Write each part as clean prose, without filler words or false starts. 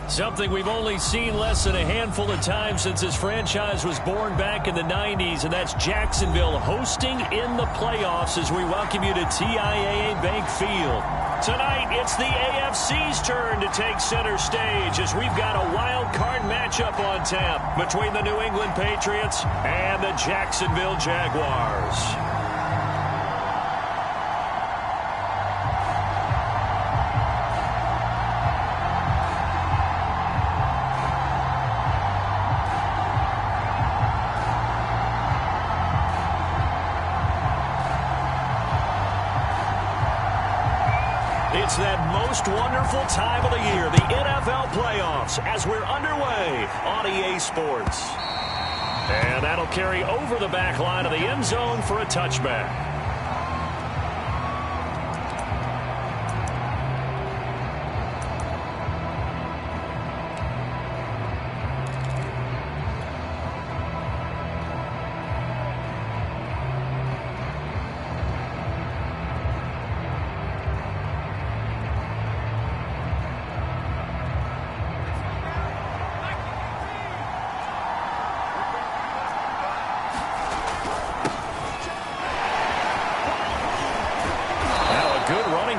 Something we've only seen less than a handful of times since this franchise was born back in the 90s, and that's Jacksonville hosting in the playoffs as we welcome you to TIAA Bank Field. Tonight, it's the AFC's turn to take center stage as we've got a wild card matchup on tap between the New England Patriots and the Jacksonville Jaguars. It's that most wonderful time of the year, the NFL playoffs, as we're underway on EA Sports. And that'll carry over the back line of the end zone for a touchback.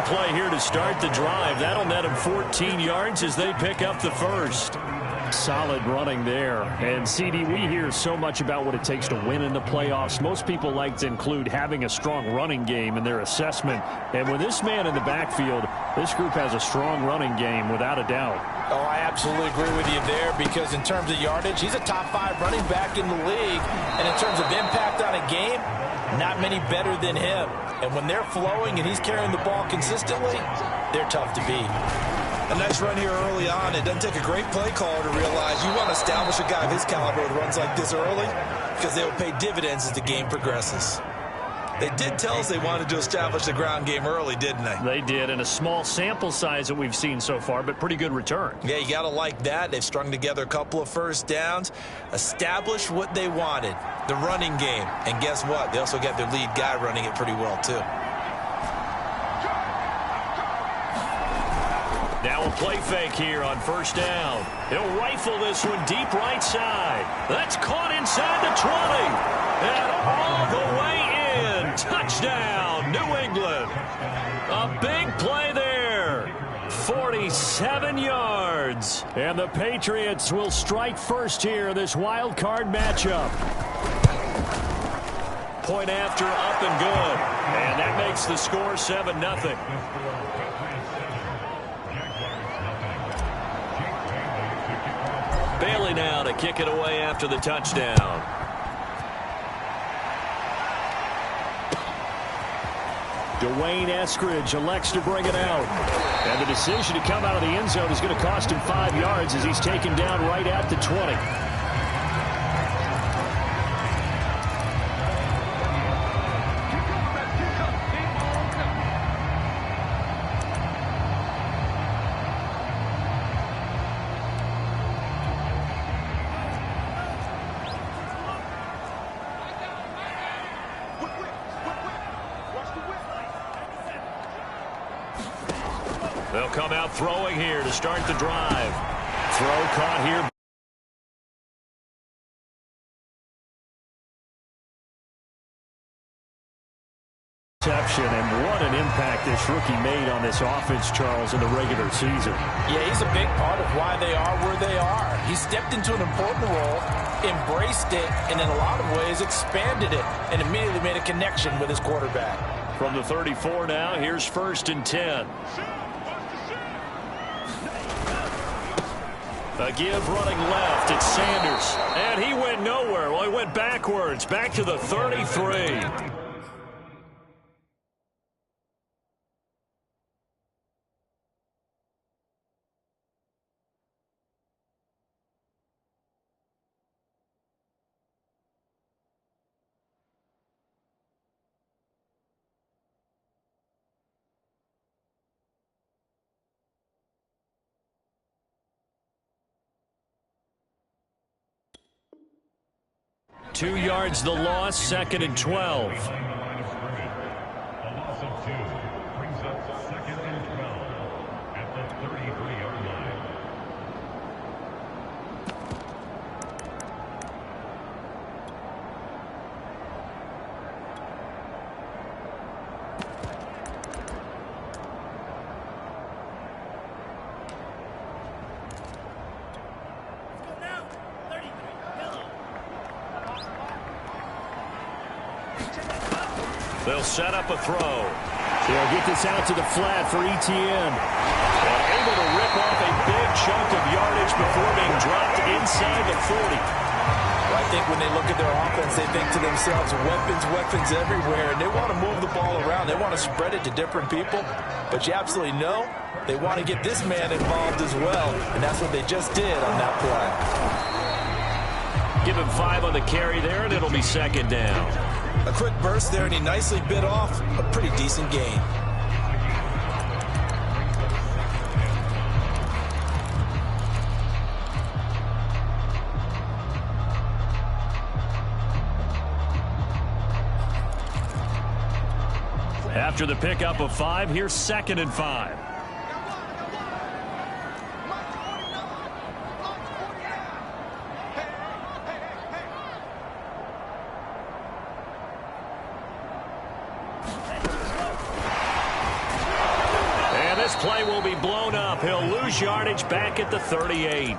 Play here to start the drive. That'll net him 14 yards as they pick up the first. Solid running there. And, CD, we hear so much about what it takes to win in the playoffs. Most people like to include having a strong running game in their assessment. And with this man in the backfield, this group has a strong running game without a doubt. Oh, I absolutely agree with you there because in terms of yardage, he's a top 5 running back in the league. And in terms of impact on a game, not many better than him. And when they're flowing and he's carrying the ball consistently, they're tough to beat. A nice run here early on. It doesn't take a great play caller to realize you want to establish a guy of his caliber with runs like this early because they will pay dividends as the game progresses. They did tell us they wanted to establish the ground game early, didn't they? They did, and a small sample size that we've seen so far, but pretty good return. Yeah, you got to like that. They've strung together a couple of first downs, established what they wanted, the running game. And guess what? They also got their lead guy running it pretty well, too. Now a play fake here on first down. He'll rifle this one deep right side. That's caught inside the 20. And all the way in. Touchdown, New England. A big play there. 47 yards. And the Patriots will strike first here in this wild card matchup. Point after, up and good. And that makes the score 7-0. Bailey now to kick it away after the touchdown. Dwayne Eskridge elects to bring it out. And the decision to come out of the end zone is going to cost him 5 yards as he's taken down right at the 20. They'll come out throwing here to start the drive. Throw caught here. And what an impact this rookie made on this offense, Charles, in the regular season. Yeah, he's a big part of why they are where they are. He stepped into an important role, embraced it, and in a lot of ways expanded it, and immediately made a connection with his quarterback. From the 34 now, here's 1st and 10. A give running left. It's Sanders. And he went nowhere. Well, he went backwards. Back to the 33. Two yards the loss, 2nd and 12. They'll set up a throw. They'll get this out to the flat for Etienne. Able to rip off a big chunk of yardage before being dropped inside the 40. I think when they look at their offense, they think to themselves, weapons everywhere, and they want to move the ball around. They want to spread it to different people, but you absolutely know they want to get this man involved as well, and that's what they just did on that play. Give him 5 on the carry there, and it'll be second down. A quick burst there, and he nicely bit off a pretty decent gain. After the pickup of 5, here's 2nd and 5. And this play will be blown up. He'll lose yardage back at the 38.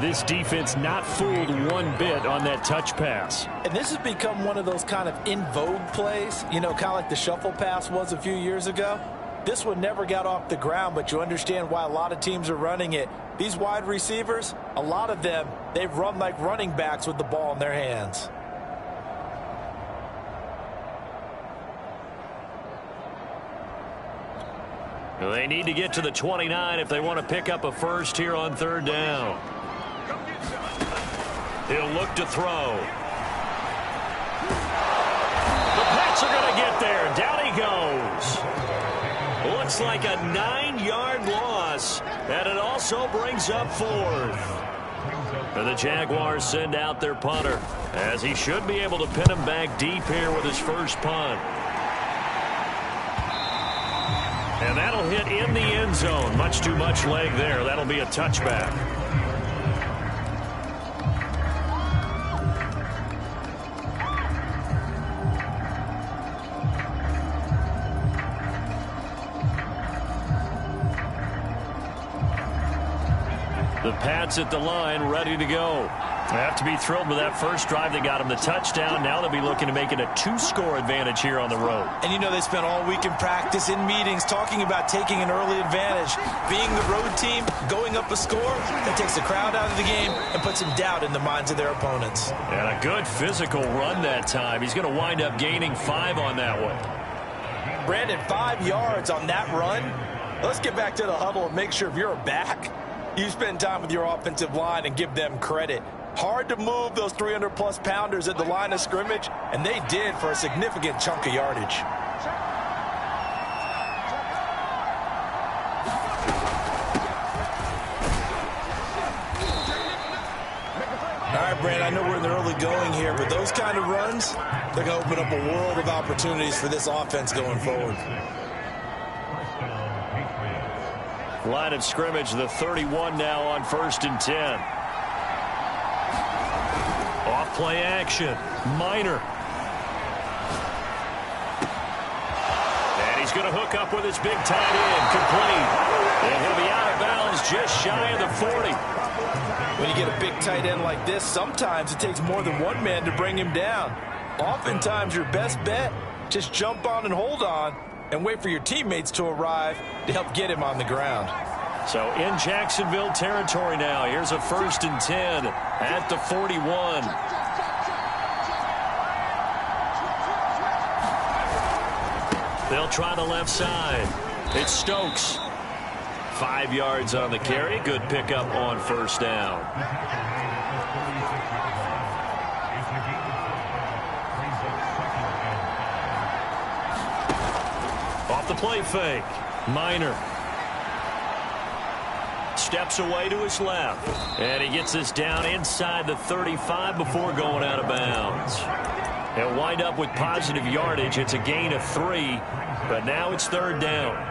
This defense not fooled one bit on that touch pass. And this has become one of those kind of in vogue plays, you know, kind of like the shuffle pass was a few years ago. This one never got off the ground, but you understand why a lot of teams are running it. These wide receivers, a lot of them, they've run like running backs with the ball in their hands. They need to get to the 29 if they want to pick up a first here on 3rd down. He'll look to throw. The Pats are going to get there. Down he goes. Looks like a 9-yard loss, and it also brings up 4th. And the Jaguars send out their punter, as he should be able to pin him back deep here with his first punt. And that'll hit in the end zone. Much too much leg there. That'll be a touchback. The Pats at the line, ready to go. They have to be thrilled with that first drive. They got him the touchdown. Now they'll be looking to make it a 2-score advantage here on the road. And you know they spent all week in practice, in meetings, talking about taking an early advantage. Being the road team, going up a score, that takes the crowd out of the game and puts some doubt in the minds of their opponents. And a good physical run that time. He's going to wind up gaining 5 on that one. Brandon, 5 yards on that run. Let's get back to the huddle and make sure if you're a back, you spend time with your offensive line and give them credit. Hard to move those 300-plus pounders at the line of scrimmage, and they did for a significant chunk of yardage. All right, Brandon, I know we're in the early going here, but those kind of runs, they're going to open up a world of opportunities for this offense going forward. Line of scrimmage, the 31 now on 1st and 10. Off play action. Minor. And he's going to hook up with his big tight end. Complete. And he'll be out of bounds just shy of the 40. When you get a big tight end like this, sometimes it takes more than one man to bring him down. Oftentimes your best bet, just jump on and hold on and wait for your teammates to arrive to help get him on the ground. So in Jacksonville territory now. Here's a 1st and 10 at the 41. They'll try the left side. It's Stokes. 5 yards on the carry. Good pickup on 1st down. Off the play fake. Minor. Steps away to his left. And he gets this down inside the 35 before going out of bounds. He'll wind up with positive yardage. It's a gain of 3, but now it's 3rd down.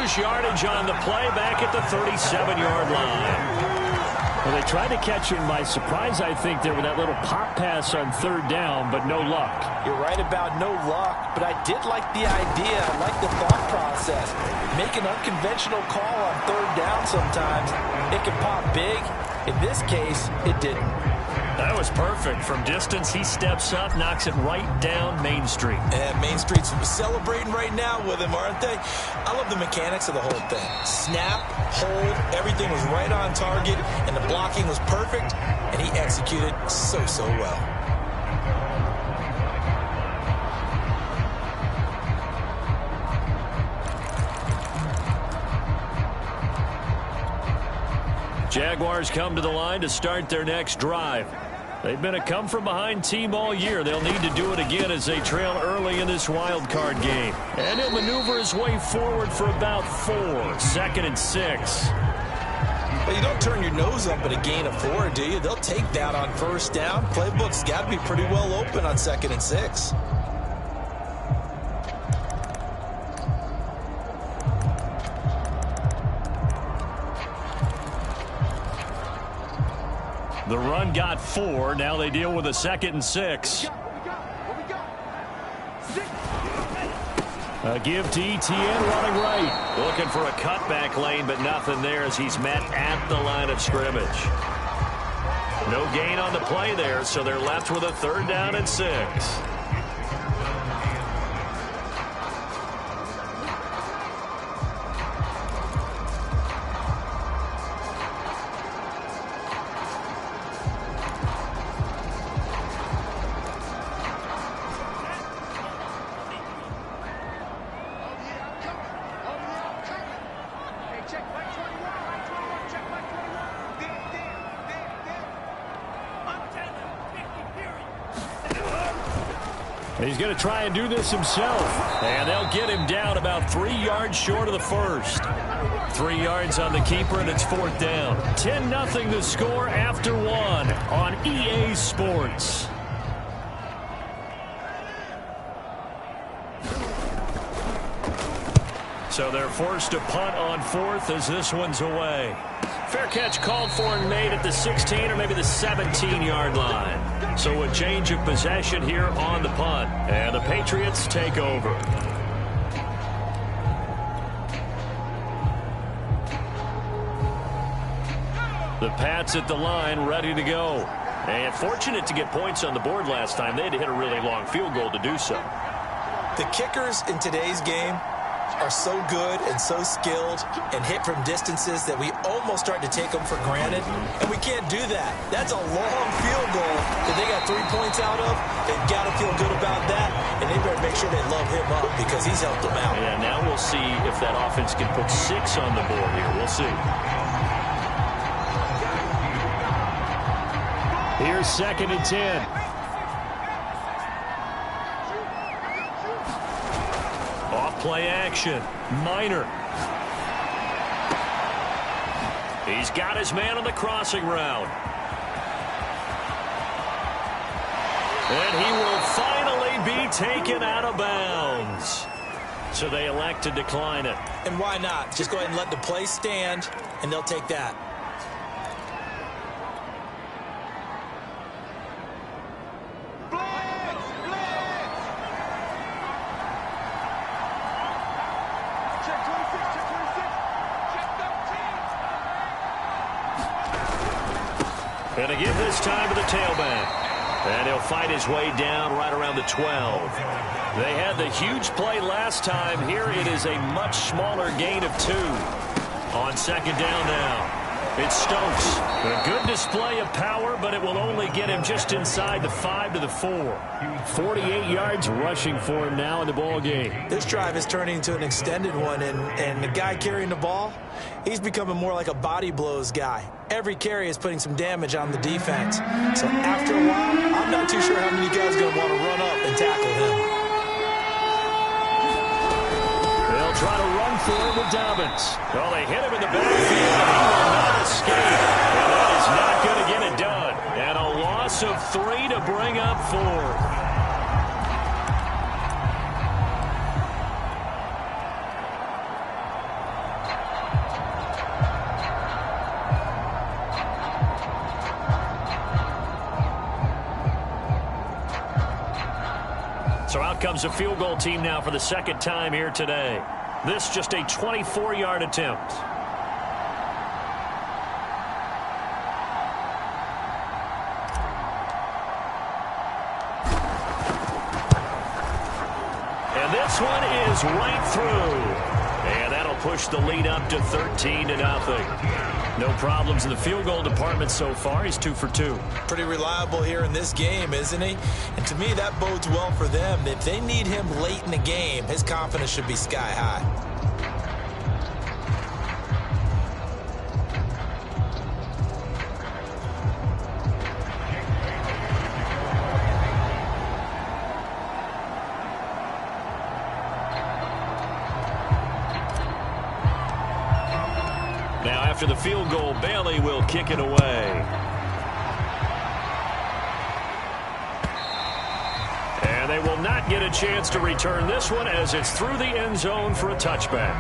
first yardage on the play back at the 37-yard line. Well, they tried to catch him by surprise, I think, there with that little pop pass on third down, but no luck. You're right about no luck, but I did like the idea. I like the thought process. Make an unconventional call on third down sometimes. It can pop big. In this case, it didn't. That was perfect. From distance, he steps up, knocks it right down Main Street. And Main Street's celebrating right now with him, aren't they? I love the mechanics of the whole thing. Snap, hold, everything was right on target, and the blocking was perfect, and he executed so well. Jaguars come to the line to start their next drive. They've been a come-from-behind team all year. They'll need to do it again as they trail early in this wild card game. And he'll maneuver his way forward for about 4. 2nd and 6. But you don't turn your nose up at a gain of 4, do you? They'll take that on first down. Playbook's got to be pretty well open on 2nd and 6. The run got 4. Now they deal with a 2nd and 6. A give to Etienne running right. Looking for a cutback lane, but nothing there as he's met at the line of scrimmage. No gain on the play there, so they're left with a 3rd down and 6. He's going to try and do this himself. And they'll get him down about 3 yards short of the first. 3 yards on the keeper, and it's 4th down. 10-0 the score after 1 on EA Sports. So they're forced to punt on 4th as this one's away. Fair catch called for and made at the 16 or maybe the 17-yard line. So a change of possession here on the punt. And the Patriots take over. The Pats at the line, ready to go. And fortunate to get points on the board last time. They had to hit a really long field goal to do so. The kickers in today's game are so good and so skilled and hit from distances that we almost start to take them for granted, and we can't do that. That's a long field goal that they got 3 points out of. They've got to feel good about that, and they better make sure they love him up because he's helped them out. Yeah, now we'll see if that offense can put 6 on the board here. We'll see. Here's 2nd and 10. Play action. Minor. He's got his man on the crossing route. And he will finally be taken out of bounds. So they elect to decline it. And why not? Just go ahead and let the play stand, and they'll take that. And to give this time to the tailback. And he'll fight his way down right around the 12. They had the huge play last time. Here it is a much smaller gain of 2. On 2nd down now. It's Stokes. A good display of power, but it will only get him just inside the 5 to the 4. 48 yards rushing for him now in the ball game. This drive is turning into an extended one, and the guy carrying the ball, he's becoming more like a body blows guy. Every carry is putting some damage on the defense. So after a while, I'm not too sure how many guys are going to want to run up and tackle him. They'll try to run for it with Dobbins. Well, they hit him in the backfield. He will not escape. And that is not going to get it done. And a loss of 3 to bring up 4. comes a field goal team now for the second time here today. This just a 24-yard attempt. And this one is right through. And that'll push the lead up to 13-0. No problems in the field goal department so far. He's 2 for 2. Pretty reliable here in this game, isn't he? And to me, that bodes well for them. If they need him late in the game, his confidence should be sky high. After the field goal, Bailey will kick it away. And they will not get a chance to return this one as it's through the end zone for a touchback.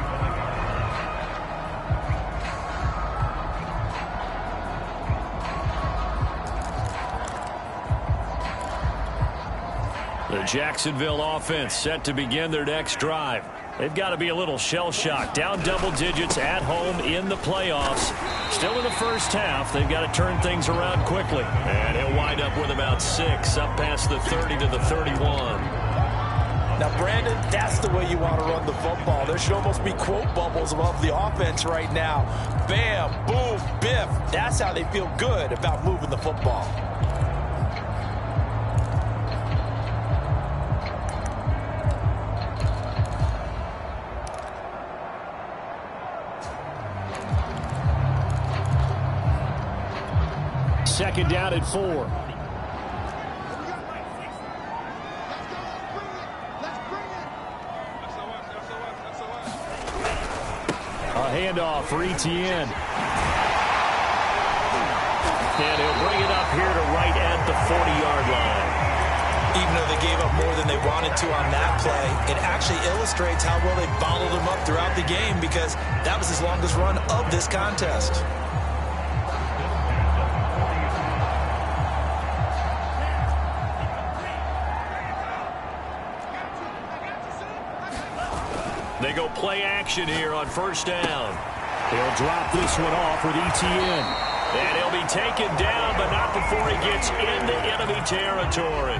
The Jacksonville offense set to begin their next drive. They've got to be a little shell-shocked. Down double digits at home in the playoffs. Still in the first half. They've got to turn things around quickly. And he'll wind up with about 6 up past the 30 to the 31. Now, Brandon, that's the way you want to run the football. There should almost be quote bubbles above the offense right now. Bam, boom, biff. That's how they feel good about moving the football. Second down at 4. A handoff for Etienne. And he'll bring it up here to right at the 40-yard line. Even though they gave up more than they wanted to on that play, it actually illustrates how well they bottled him up throughout the game because that was his longest run of this contest. They go play action here on first down. He'll drop this one off with Etienne. And he'll be taken down, but not before he gets into enemy territory.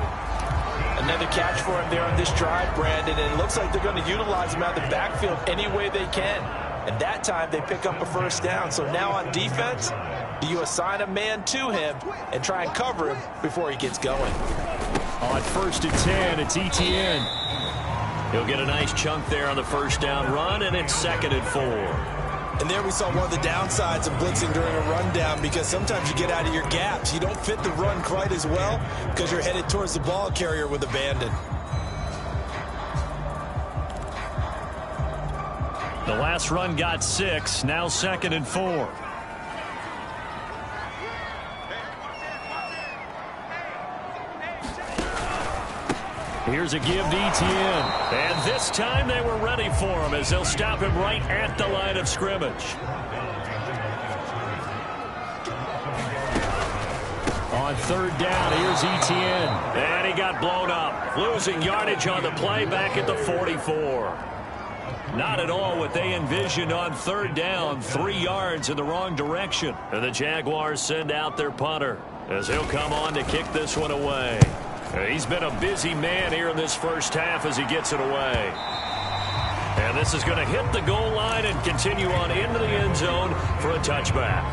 Another catch for him there on this drive, Brandon, and it looks like they're going to utilize him out of the backfield any way they can. And that time they pick up a first down. So now on defense, do you assign a man to him and try and cover him before he gets going? On first and 10, it's Etienne. He'll get a nice chunk there on the first down run, and it's 2nd and 4. And there we saw one of the downsides of blitzing during a rundown because sometimes you get out of your gaps. You don't fit the run quite as well because you're headed towards the ball carrier with abandon. The last run got 6, now 2nd and 4. Here's a give to Etienne. And this time they were ready for him as they'll stop him right at the line of scrimmage. On third down, here's Etienne. And he got blown up. Losing yardage on the play back at the 44. Not at all what they envisioned on third down. 3 yards in the wrong direction. And the Jaguars send out their punter as he'll come on to kick this one away. He's been a busy man here in this first half as he gets it away. And this is going to hit the goal line and continue on into the end zone for a touchback.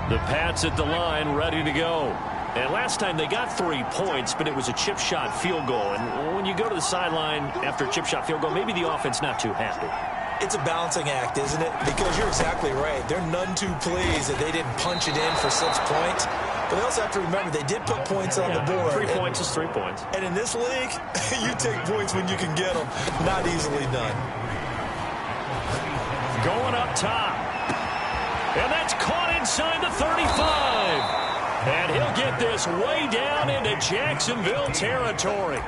The Pats at the line ready to go. And last time they got 3 points, but it was a chip shot field goal. And when you go to the sideline after a chip shot field goal, maybe the offense not too happy. It's a balancing act, isn't it? Because you're exactly right. They're none too pleased that they didn't punch it in for 6 points. But they also have to remember they did put points on the board. 3 points is 3 points. And in this league, you take points when you can get them. Not easily done. Going up top. And that's caught inside the 35. And he'll get this way down into Jacksonville territory.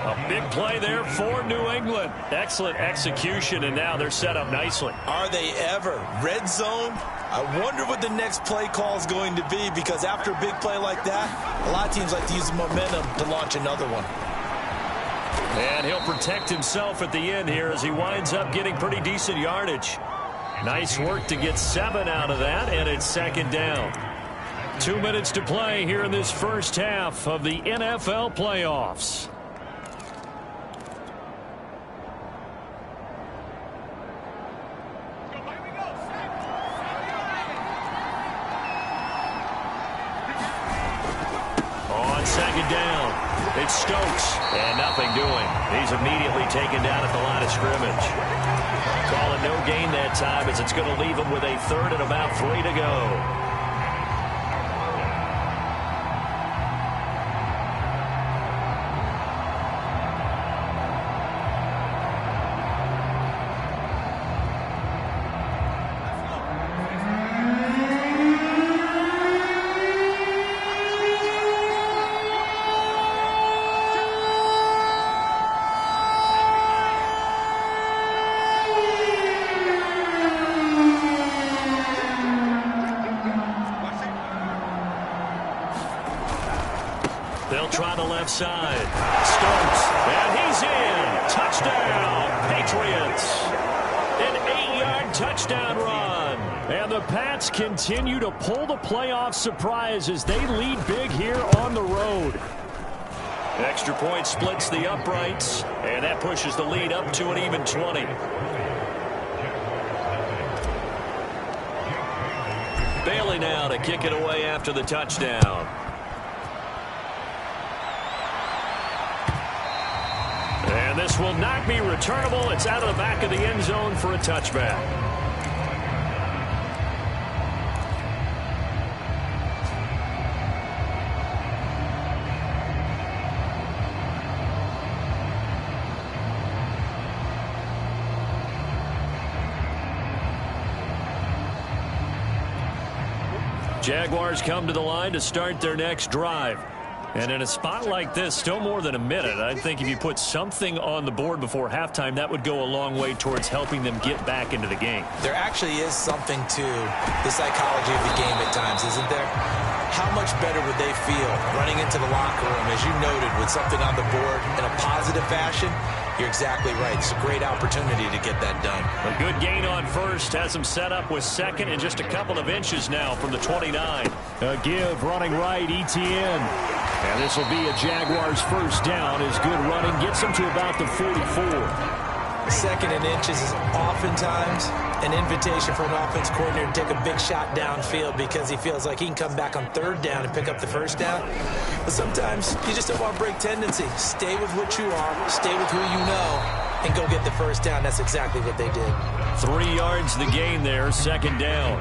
A big play there for New England. Excellent execution, and now they're set up nicely. Are they ever? Red zone? I wonder what the next play call is going to be, because after a big play like that, a lot of teams like to use the momentum to launch another one. And he'll protect himself at the end here as he winds up getting pretty decent yardage. Nice work to get 7 out of that, and it's second down. 2 minutes to play here in this first half of the NFL playoffs. On second down, it's Stokes, and nothing doing. He's immediately taken down at the line of scrimmage. Call it no gain that time, as it's going to leave him with a third and about 3 to go. They'll try the left side. Stokes, and he's in. Touchdown, Patriots. An 8-yard touchdown run. And the Pats continue to pull the playoff surprise as they lead big here on the road. Extra point splits the uprights, and that pushes the lead up to an even 20. Bailey now to kick it away after the touchdown. And this will not be returnable. It's out of the back of the end zone for a touchback. Jaguars come to the line to start their next drive. And in a spot like this, still more than a minute, I think if you put something on the board before halftime, that would go a long way towards helping them get back into the game. There actually is something to the psychology of the game at times, isn't there? How much better would they feel running into the locker room, as you noted, with something on the board in a positive fashion? You're exactly right. It's a great opportunity to get that done. A good gain on first has him set up with second and just a couple of inches now from the 29. A give running right, ETN. And this will be a Jaguars first down as good running gets them to about the 44. Second and inches is oftentimes an invitation for an offense coordinator to take a big shot downfield because he feels like he can come back on third down and pick up the first down. But sometimes you just don't want to break tendency. Stay with what you are, stay with who you know, and go get the first down. That's exactly what they did. 3 yards the gain there, second down.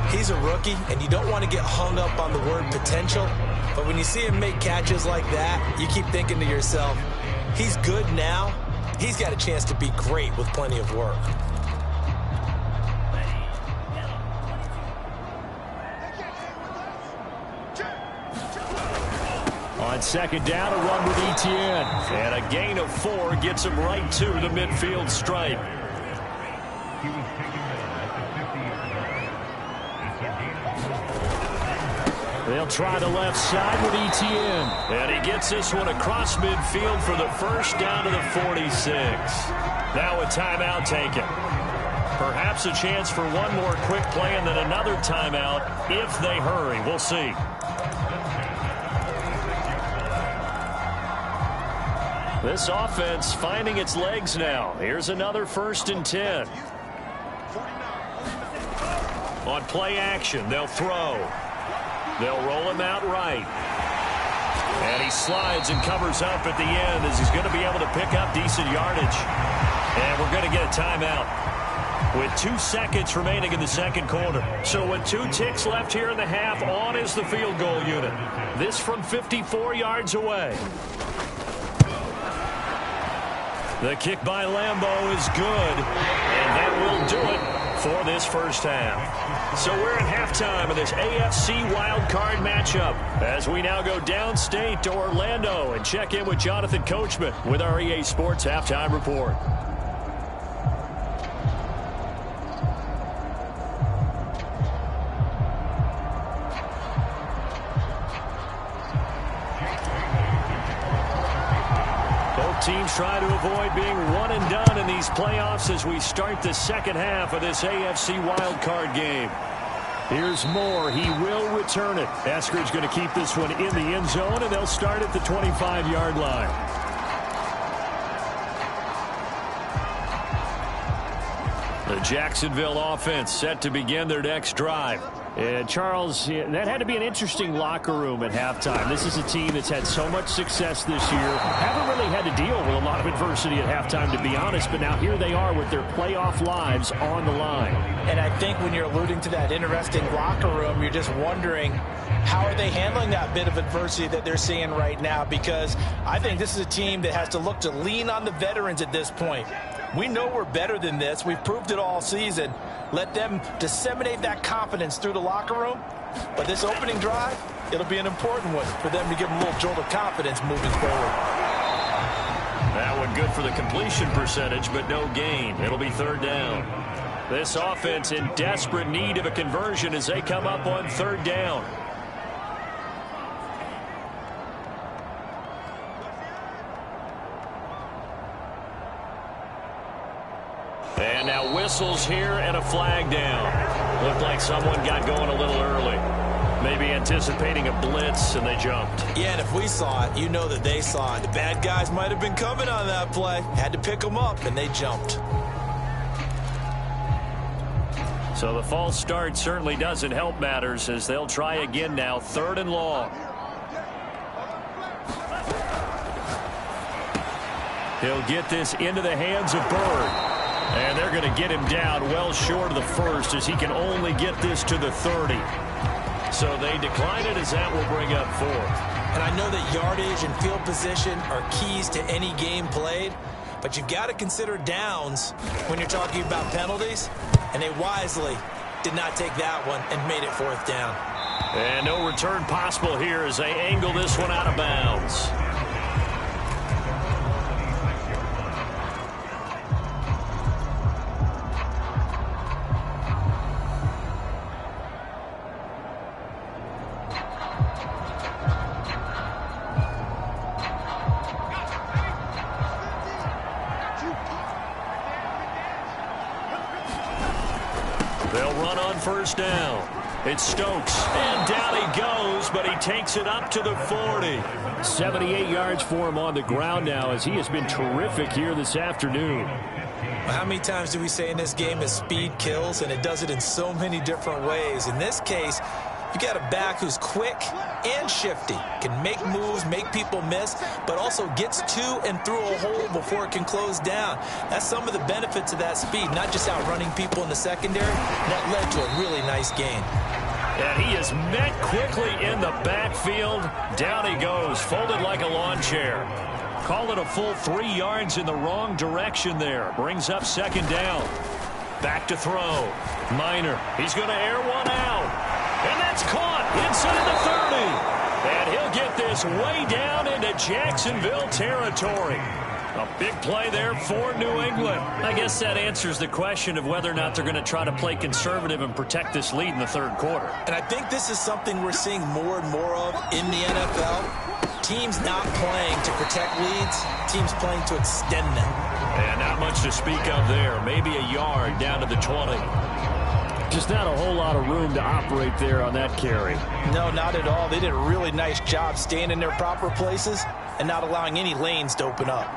He's a rookie, and you don't want to get hung up on the word potential. But when you see him make catches like that, you keep thinking to yourself, he's good now. He's got a chance to be great with plenty of work. On second down, a run with ETN. And a gain of 4 gets him right to the midfield stripe. They'll try the left side with ETN. And he gets this one across midfield for the first down to the 46. Now a timeout taken. Perhaps a chance for one more quick play and then another timeout if they hurry. We'll see. This offense finding its legs now. Here's another 1st and 10. On play action, they'll throw. They'll roll him out right. And he slides and covers up at the end as he's going to be able to pick up decent yardage. And we're going to get a timeout with 2 seconds remaining in the second quarter. So with 2 ticks left here in the half, on is the field goal unit. This from 54 yards away. The kick by Lambeau is good. And that will do it for this first half. So we're at halftime of this AFC Wildcard matchup as we now go downstate to Orlando and check in with Jonathan Coachman with our EA Sports Halftime Report. Both teams try to avoid being one and done in these playoffs as we start the second half of this AFC Wildcard game. Here's Moore. He will return it. Eskridge going to keep this one in the end zone, and they'll start at the 25-yard line. The Jacksonville offense set to begin their next drive. And Charles, that had to be an interesting locker room at halftime. This is a team that's had so much success this year. Haven't really had to deal with a lot of adversity at halftime, to be honest. But now here they are with their playoff lives on the line. And I think when you're alluding to that interesting locker room, you're just wondering, how are they handling that bit of adversity that they're seeing right now? Because I think this is a team that has to look to lean on the veterans at this point. We know we're better than this. We've proved it all season. Let them disseminate that confidence through the locker room. But this opening drive, it'll be an important one for them to give them a little jolt of confidence moving forward. That one good for the completion percentage, but no gain. It'll be third down. This offense in desperate need of a conversion as they come up on third down. And now whistles here and a flag down. Looked like someone got going a little early. Maybe anticipating a blitz, and they jumped. Yeah, and if we saw it, you know that they saw it. The bad guys might have been coming on that play. Had to pick them up, and they jumped. So the false start certainly doesn't help matters as they'll try again now, third and long. He'll get this into the hands of Bird. And they're going to get him down well short of the first as he can only get this to the 30. So they decline it as that will bring up fourth. And I know that yardage and field position are keys to any game played, but you've got to consider downs when you're talking about penalties. And they wisely did not take that one and made it fourth down. And no return possible here as they angle this one out of bounds. They'll run on first down. It's Stokes, and down he goes, but he takes it up to the 40. 78 yards for him on the ground now as he has been terrific here this afternoon. How many times do we say in this game that speed kills, and it does it in so many different ways? In this case, you got a back who's quick and shifty, can make moves, make people miss, but also gets to and through a hole before it can close down. That's some of the benefits of that speed, not just outrunning people in the secondary. That led to a really nice gain. And he is met quickly in the backfield. Down he goes, folded like a lawn chair. Call it a full 3 yards in the wrong direction there. Brings up second down. Back to throw. Minor. He's going to air one out. And that's caught inside the 30. And he'll get this way down into Jacksonville territory. A big play there for New England. I guess that answers the question of whether or not they're going to try to play conservative and protect this lead in the third quarter. And I think this is something we're seeing more and more of in the NFL. Teams not playing to protect leads, teams playing to extend them. And not much to speak of there. Maybe a yard down to the 20. Just not a whole lot of room to operate there on that carry. No, not at all. They did a really nice job staying in their proper places and not allowing any lanes to open up.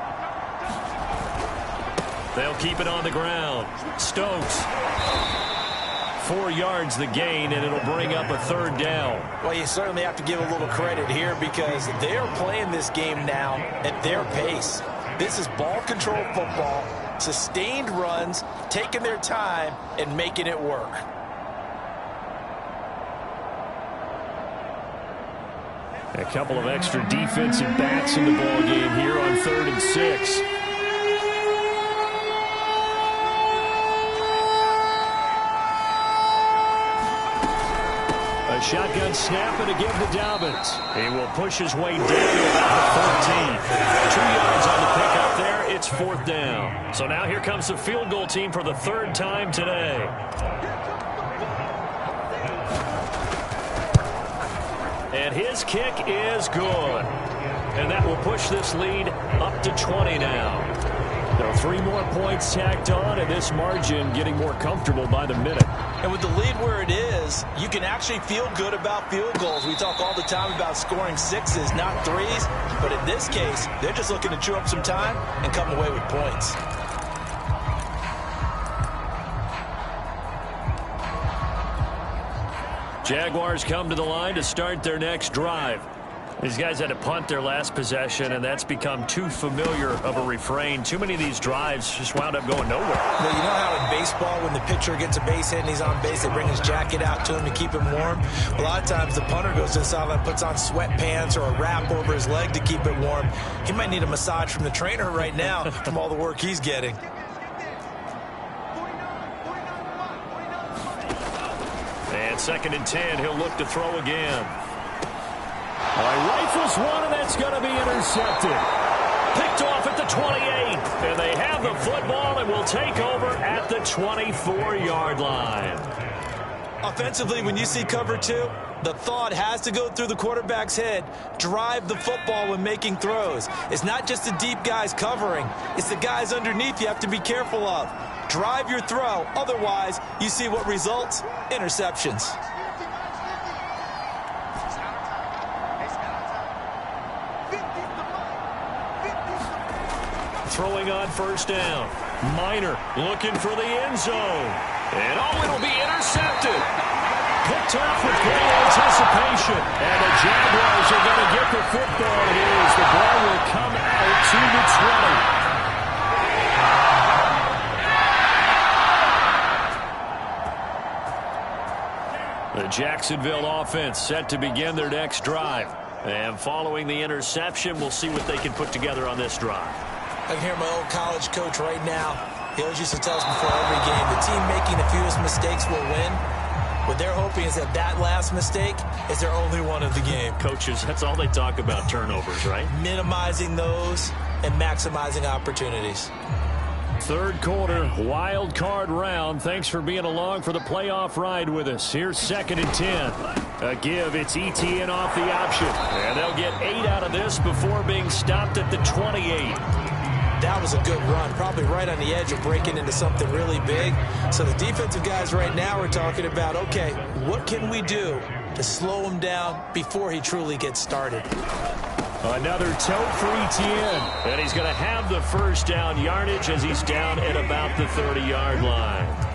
They'll keep it on the ground. Stokes. 4 yards the gain, and it'll bring up a third down. Well, you certainly have to give a little credit here because they're playing this game now at their pace. This is ball control football, sustained runs, taking their time, and making it work. A couple of extra defensive backs in the ball game here on 3rd and 6. A shotgun snap and a give to Dobbins. He will push his way down to about the 14. 2 yards on the pickup there. It's 4th down. So now here comes the field goal team for the 3rd time today. And his kick is good. And that will push this lead up to 20 now. There are 3 more points tacked on, and this margin getting more comfortable by the minute. And with the lead where it is, you can actually feel good about field goals. We talk all the time about scoring 6s, not 3s. But in this case, they're just looking to chew up some time and come away with points. Jaguars come to the line to start their next drive. These guys had to punt their last possession, and that's become too familiar of a refrain. Too many of these drives just wound up going nowhere. Well, you know how in baseball, when the pitcher gets a base hit and he's on base, they bring his jacket out to him to keep him warm? A lot of times the punter goes to the sideline, puts on sweatpants or a wrap over his leg to keep it warm. He might need a massage from the trainer right now from all the work he's getting. And 2nd and 10, he'll look to throw again. Rifles one, and that's going to be intercepted. Picked off at the 28. And they have the football and will take over at the 24-yard line. Offensively, when you see cover 2, the thought has to go through the quarterback's head. Drive the football when making throws. It's not just the deep guys covering. It's the guys underneath you have to be careful of. Drive your throw. Otherwise, you see what results? Interceptions. Throwing on 1st down. Minor looking for the end zone. And it'll be intercepted. Picked off with great anticipation. And the Jaguars are going to get the football here as the ball will come out to the 20. The Jacksonville offense set to begin their next drive. And following the interception, we'll see what they can put together on this drive. I can hear my old college coach right now. He always used to tell us before every game, the team making the fewest mistakes will win. What they're hoping is that last mistake is their only one of the game. Coaches, that's all they talk about, turnovers, right? Minimizing those and maximizing opportunities. 3rd quarter, wild card round. Thanks for being along for the playoff ride with us. Here's 2nd and 10. A give, it's ETN off the option. And they'll get 8 out of this before being stopped at the 28. That was a good run, probably right on the edge of breaking into something really big. So the defensive guys right now are talking about, okay, what can we do to slow him down before he truly gets started? Another tote for ETN. And he's going to have the 1st down yardage as he's down at about the 30-yard line.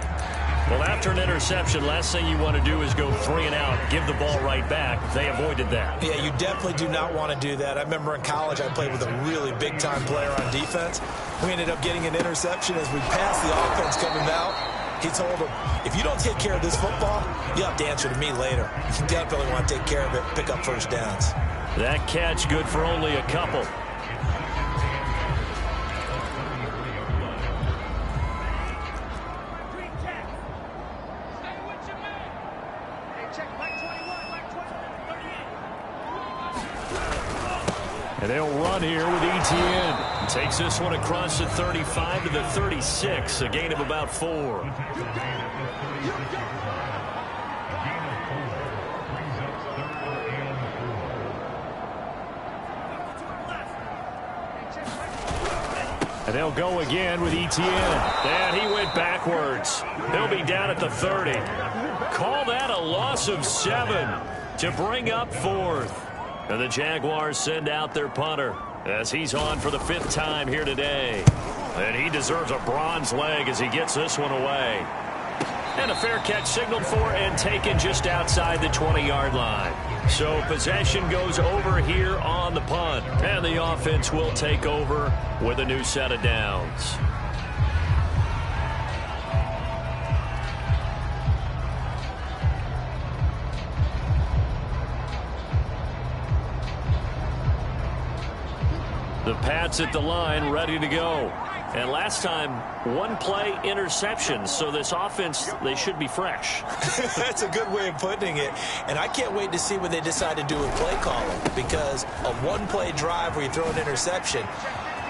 Well, after an interception, last thing you want to do is go 3 and out, give the ball right back. They avoided that. Yeah, you definitely do not want to do that. I remember in college I played with a really big-time player on defense. We ended up getting an interception as we passed the offense coming out. He told him, if you don't take care of this football, you'll have to answer to me later. You definitely want to take care of it, pick up 1st downs. That catch good for only a couple. And they'll run here with ETN. Takes this one across the 35 to the 36, a gain of about 4. And they'll go again with ETN. And he went backwards. They'll be down at the 30. Call that a loss of 7 to bring up 4th. And the Jaguars send out their punter as he's on for the 5th time here today. And he deserves a bronze leg as he gets this one away. And a fair catch signaled for and taken just outside the 20-yard line. So possession goes over here on the punt. And the offense will take over with a new set of downs. The Pats at the line, ready to go. And last time, one play interception. So this offense, they should be fresh. That's a good way of putting it. And I can't wait to see what they decide to do with play calling, because a one-play drive where you throw an interception,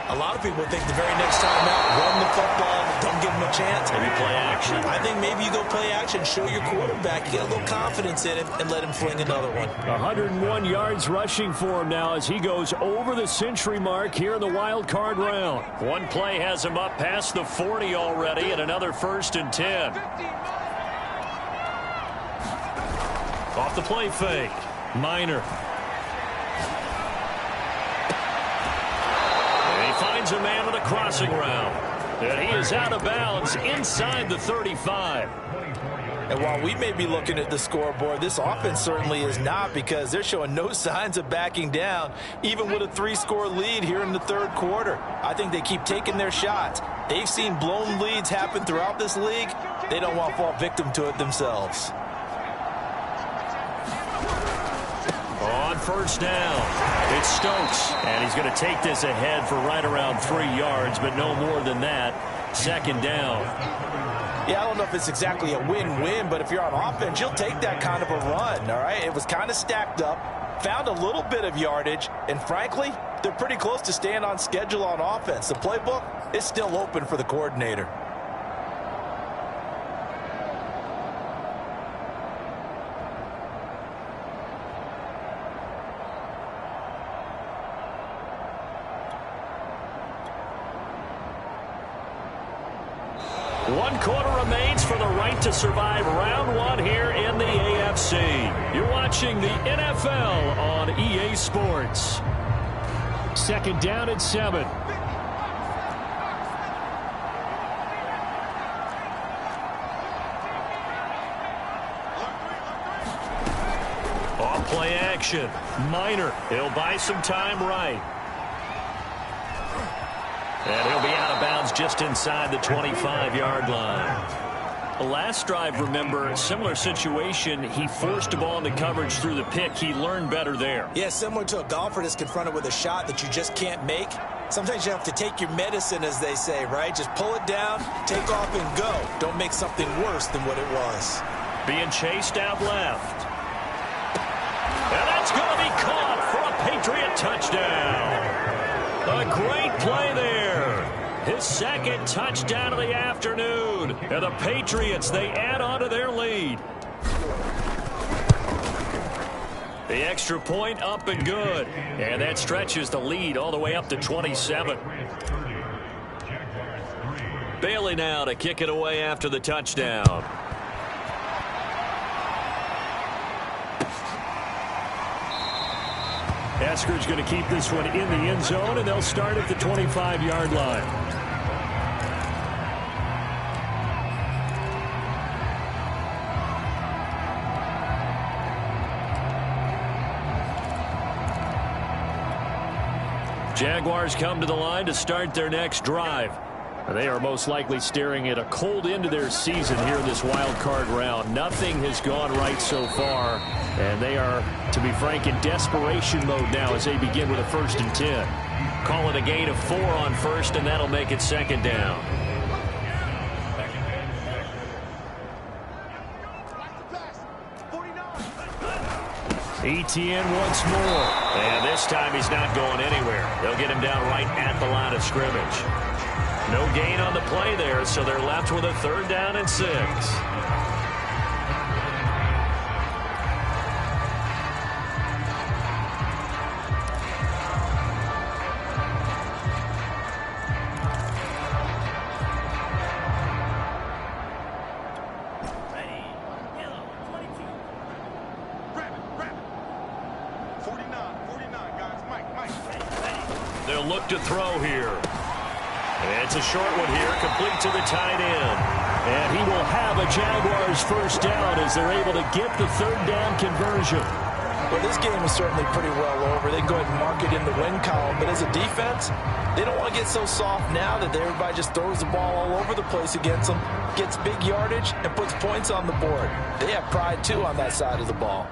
a lot of people think the very next time out, run the football, don't give them a chance. Maybe play action. I think maybe you go play action, show your quarterback, you get a little confidence in him, and let him fling another one. 101 yards rushing for him now as he goes over the century mark here in the wild card round. One play has him up past the 40 already, and another 1st and 10. Off the play fake. Minor. Finds a man with a crossing route. And he is out of bounds inside the 35. And while we may be looking at the scoreboard, this offense certainly is not, because they're showing no signs of backing down, even with a 3-score lead here in the third quarter. I think they keep taking their shots. They've seen blown leads happen throughout this league. They don't want to fall victim to it themselves. On first down, it's Stokes, and he's going to take this ahead for right around 3 yards, but no more than that. 2nd down. Yeah, I don't know if it's exactly a win-win, but if you're on offense, you'll take that kind of a run, all right? It was kind of stacked up, found a little bit of yardage, and frankly, they're pretty close to staying on schedule on offense. The playbook is still open for the coordinator. One quarter remains for the right to survive round 1 here in the AFC. You're watching the NFL on EA Sports. 2nd down and 7. Off play action. Minor. He'll buy some time right. And he'll be out of bounds just inside the 25-yard line. The last drive, remember, similar situation. He forced the ball into coverage through the pick. He learned better there. Yeah, similar to a golfer that's confronted with a shot that you just can't make. Sometimes you have to take your medicine, as they say, right? Just pull it down, take off, and go. Don't make something worse than what it was. Being chased out left. And that's going to be caught for a Patriot touchdown. A great play there. His 2nd touchdown of the afternoon. And the Patriots, they add on to their lead. The extra point up and good. And that stretches the lead all the way up to 27. Bailey now to kick it away after the touchdown. Esker's going to keep this one in the end zone, and they'll start at the 25-yard line. Jaguars come to the line to start their next drive. They are most likely staring at a cold end to their season here in this wild card round. Nothing has gone right so far, and they are, to be frank, in desperation mode now as they begin with a 1st and 10. Call it a gain of 4 on first, and that'll make it 2nd down. Etienne once more. And this time he's not going anywhere. They'll get him down right at the line of scrimmage. No gain on the play there, so they're left with a 3rd down and 6. They'll look to throw here. It's a short one here, complete to the tight end. And he will have a Jaguars 1st down as they're able to get the 3rd down conversion. Well, this game is certainly pretty well over. They can go ahead and mark it in the win column. But as a defense, they don't want to get so soft now that everybody just throws the ball all over the place against them, gets big yardage, and puts points on the board. They have pride, too, on that side of the ball.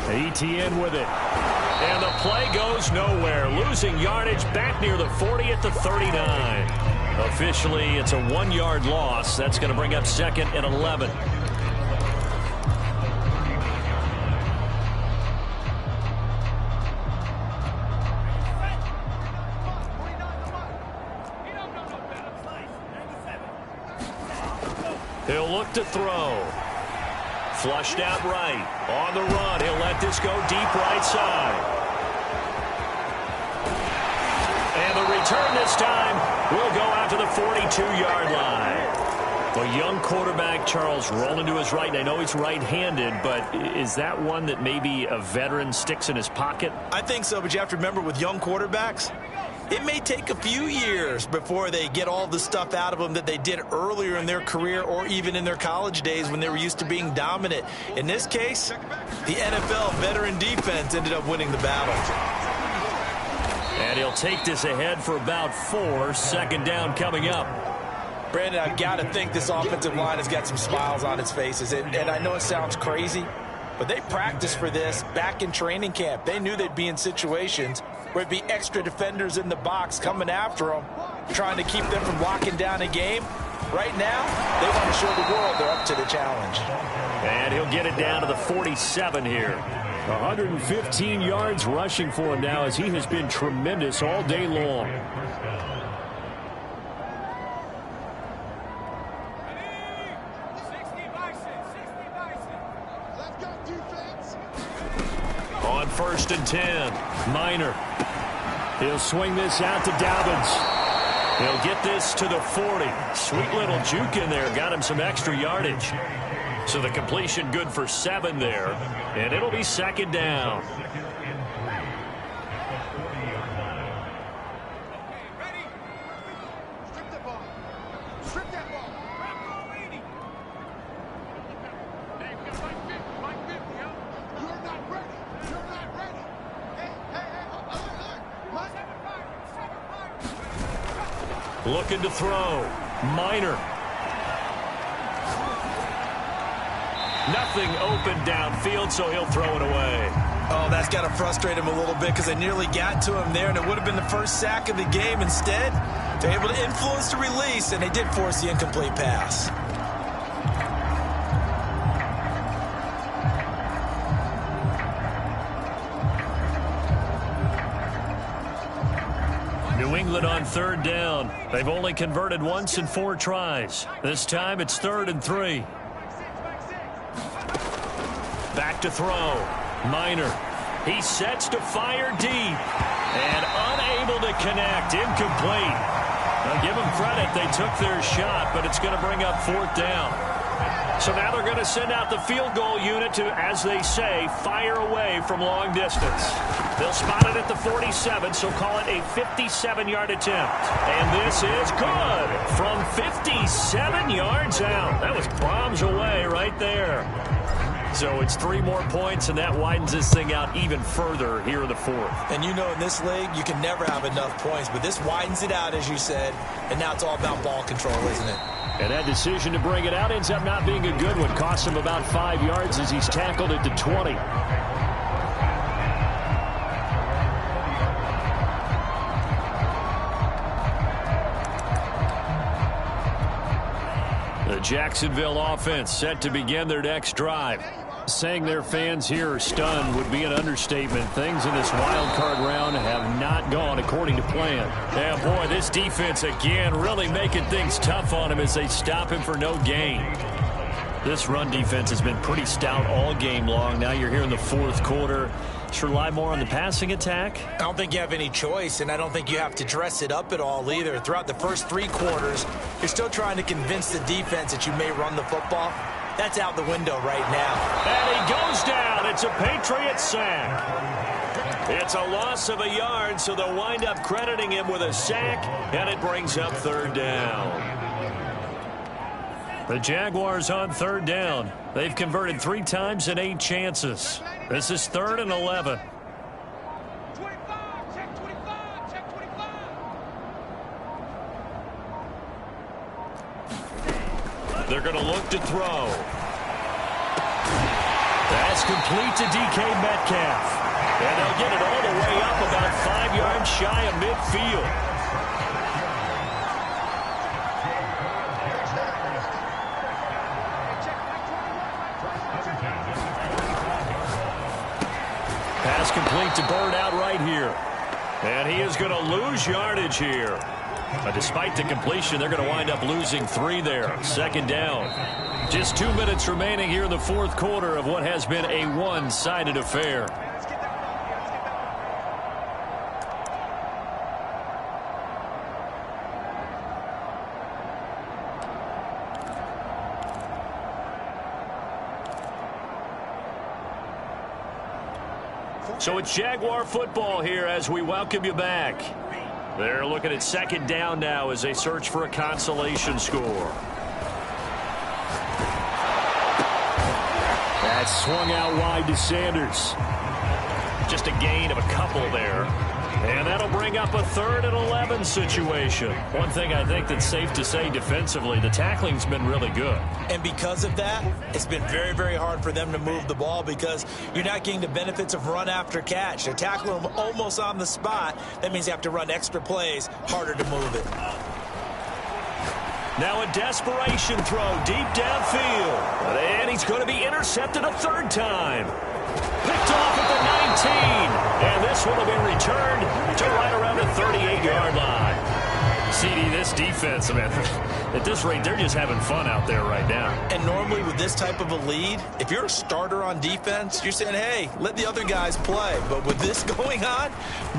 ETN with it. And the play goes nowhere. Losing yardage back near the 40 at the 39. Officially, it's a 1-yard loss. That's going to bring up 2nd and 11. He'll look to throw. Flushed out right. On the run. He'll let this go deep right side. And the return this time will go out to the 42-yard line. A young quarterback, Charles, rolling to his right. And I know he's right-handed, but is that one that maybe a veteran sticks in his pocket? I think so, but you have to remember with young quarterbacks, it may take a few years before they get all the stuff out of them that they did earlier in their career or even in their college days when they were used to being dominant. In this case, the NFL veteran defense ended up winning the battle. And he'll take this ahead for about 4. 2nd down coming up. Brandon, I've got to think this offensive line has got some smiles on its faces. And I know it sounds crazy, but they practiced for this back in training camp. They knew they'd be in situations where it'd be extra defenders in the box coming after them, trying to keep them from locking down a game. Right now, they want to show the world they're up to the challenge. And he'll get it down to the 47 here. 115 yards rushing for him now as he has been tremendous all day long. On 1st and 10, Minor. He'll swing this out to Dobbins. He'll get this to the 40. Sweet little juke in there. Got him some extra yardage. So the completion good for 7 there. And it'll be 2nd down. Looking to throw. Minor. Nothing open downfield, so he'll throw it away. Oh, that's got to frustrate him a little bit because they nearly got to him there, and it would have been the first sack of the game. Instead, they're able to influence the release, and they did force the incomplete pass. New England on 3rd down. They've only converted once in 4 tries. This time it's 3rd and 3. Back to throw. Minor. He sets to fire deep. And unable to connect. Incomplete. Now give them credit. They took their shot, but it's going to bring up 4th down. So now they're going to send out the field goal unit to, as they say, fire away from long distance. They'll spot it at the 47, so call it a 57-yard attempt. And this is good from 57 yards out. That was bombs away right there. So it's 3 more points, and that widens this thing out even further here in the 4th. And you know, in this league, you can never have enough points, but this widens it out, as you said, and now it's all about ball control, isn't it? And that decision to bring it out ends up not being a good one. Cost him about 5 yards as he's tackled it to 20. The Jacksonville offense set to begin their next drive. Saying their fans here are stunned would be an understatement. Things in this wild card round have not gone according to plan. Yeah, boy, this defense again really making things tough on him as they stop him for no gain. This run defense has been pretty stout all game long. Now you're here in the 4th quarter. Should rely more on the passing attack? I don't think you have any choice, and I don't think you have to dress it up at all either. Throughout the first 3 quarters, you're still trying to convince the defense that you may run the football. That's out the window right now. And he goes down. It's a Patriot sack. It's a loss of a yard, so they'll wind up crediting him with a sack, and it brings up 3rd down. The Jaguars on 3rd down. They've converted 3 times in 8 chances. This is 3rd and 11. They're going to look to throw. That's complete to DK Metcalf. And they'll get it all the way up about 5 yards shy of midfield. Pass complete to Bird out right here. And he is going to lose yardage here. But despite the completion, they're going to wind up losing 3 there. 2nd down. Just 2 minutes remaining here in the 4th quarter of what has been a one-sided affair. So it's Jaguar football here as we welcome you back. They're looking at 2nd down now as they search for a consolation score. That's swung out wide to Sanders. Just a gain of a couple there. And that'll bring up a 3rd and 11 situation. One thing I think that's safe to say defensively, the tackling's been really good. And because of that, it's been very, very hard for them to move the ball because you're not getting the benefits of run after catch. They're tackling them almost on the spot. That means you have to run extra plays, harder to move it. Now a desperation throw deep downfield. And he's going to be intercepted a 3rd time. Picked off at the 19. And this one will be returned to right around the 38-yard line. CD, this defense, man, at this rate, they're just having fun out there right now. And normally with this type of a lead, if you're a starter on defense, you're saying, hey, let the other guys play. But with this going on,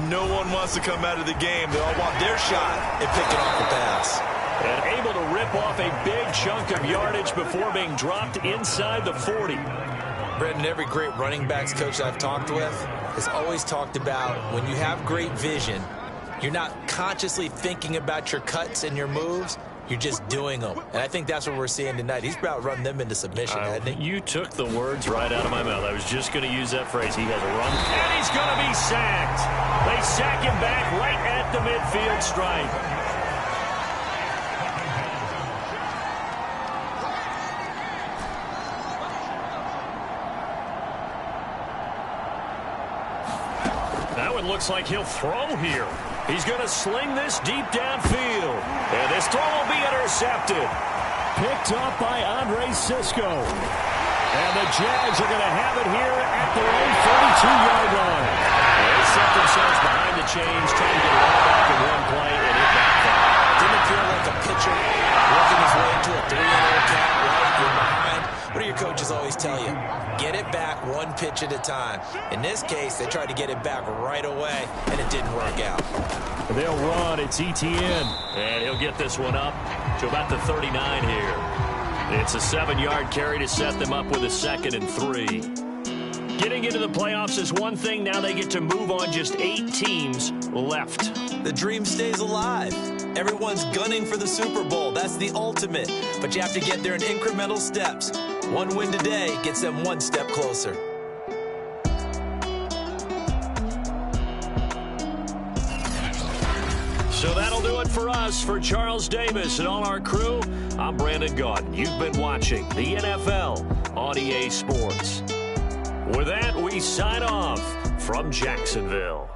no one wants to come out of the game. They all want their shot at picking off the pass. And able to rip off a big chunk of yardage before being dropped inside the 40. Brendan, every great running backs coach I've talked with has always talked about when you have great vision, you're not consciously thinking about your cuts and your moves. You're just doing them. And I think that's what we're seeing tonight. He's about to run them into submission, hasn't he? You took the words right out of my mouth. I was just going to use that phrase. He has a run. And he's going to be sacked. They sack him back right at the midfield stripe. Looks like he'll throw here. He's going to sling this deep downfield. And this throw will be intercepted. Picked off by Andre Sisco. And the Jags are going to have it here at their own 32-yard line. They set themselves behind the chains, trying to get it all back in one play, and it backfired. Didn't feel like a pitcher working his way into a 3-0 count, right? You're behind. What do your coaches always tell you? Get it back one pitch at a time. In this case, they tried to get it back right away, and it didn't work out. They'll run. It's Etienne. And he'll get this one up to about the 39 here. It's a 7-yard carry to set them up with a 2nd and 3. Getting into the playoffs is one thing. Now they get to move on. Just 8 teams left. The dream stays alive. Everyone's gunning for the Super Bowl. That's the ultimate. But you have to get there in incremental steps. One win today gets them one step closer. So that'll do it for us. For Charles Davis and all our crew, I'm Brandon Gaudin. You've been watching the NFL on EA Sports. With that, we sign off from Jacksonville.